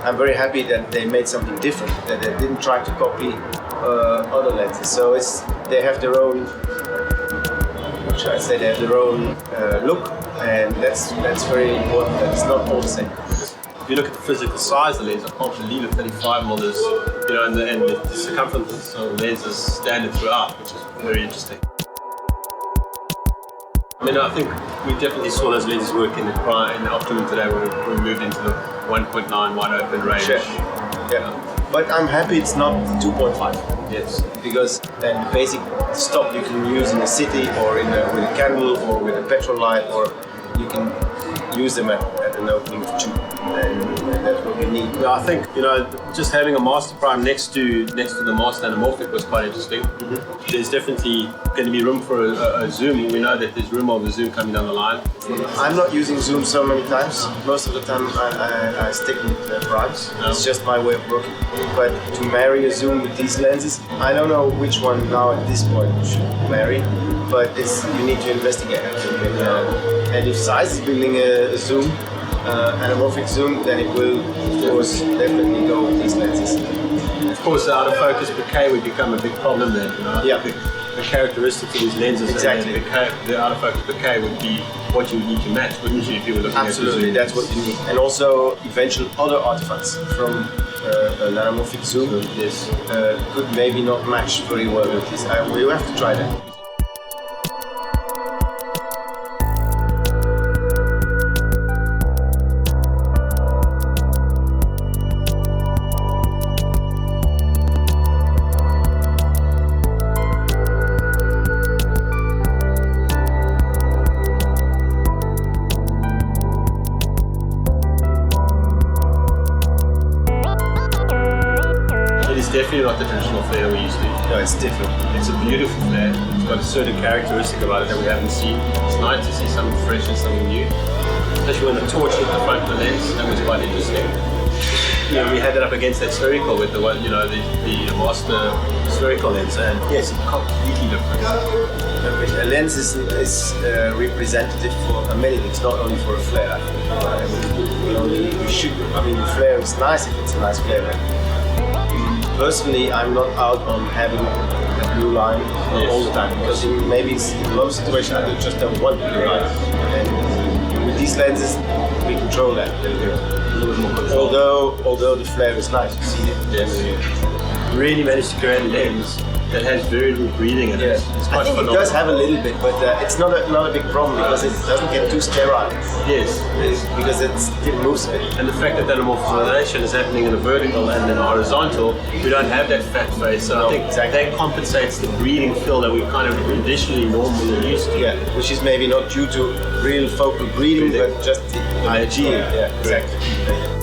I'm very happy that they made something different, that they didn't try to copy other lenses. So they have their own, what should I say, they have their own look, and that's very important, that it's not all the same. If you look at the physical size of the lens, I can't believe a 35mm is, and the circumference of the lens is standard throughout, which is very interesting. I think we definitely saw those lenses work in the Optimum today when we moved into the 1.9 wide open range. Sure. Yeah. But I'm happy it's not 2.5. Yes. Because then the basic stop you can use in a city or with a candle or with a petrol light, or you can use them at an opening of 2, and that's what we need. Yeah, I think just having a master prime next to the master anamorphic was quite interesting. Mm-hmm. There's definitely going to be room for a zoom. We know that there's room of a zoom coming down the line. I'm not using zoom so many times. Most of the time I stick with primes. No. It's just my way of working. But to marry a zoom with these lenses, I don't know which one now at this point should marry, but you need to investigate. And if Zeiss is building a zoom, anamorphic zoom, then it will, of course, definitely go with these lenses. Of course, the out-of-focus bokeh would become a big problem then. Yeah. The characteristics of these lenses, exactly. The out-of-focus bokeh would be what you would need to match, wouldn't you, if you were looking Absolutely, at that's what you need. And also eventual other artifacts from an anamorphic zoom could maybe not match very well with this. We will have to try that. It's definitely not the traditional flare we used to. No, it's different. It's a beautiful flare. It's got a certain characteristic about it that we haven't seen. It's nice to see something fresh and something new. Especially when the torch hit the front of the lens, that was quite interesting. We had it up against that spherical with the one, the master spherical lens, and yes, it's completely different. A lens is representative for many things, not only for a flare. The flare is nice if it's a nice flare. Personally, I'm not out on having a blue line all the time, because maybe in a lot of situations I just don't want blue line. And with these lenses, we control that a little bit more control. Although the flare is nice, you see it. Yes. Really managed to create a lens that has very little breathing in it. Yes. I think it does have a little bit, but it's not a big problem because it doesn't get too sterile. Yes. Because it moves a bit. And the fact that anamorphization is happening in a vertical and in a horizontal, we don't have that fat face, so I think that compensates the breathing fill that we kind of traditionally normally used to. Yeah, which is maybe not due to real focal breathing, but just the idea. Yeah, exactly.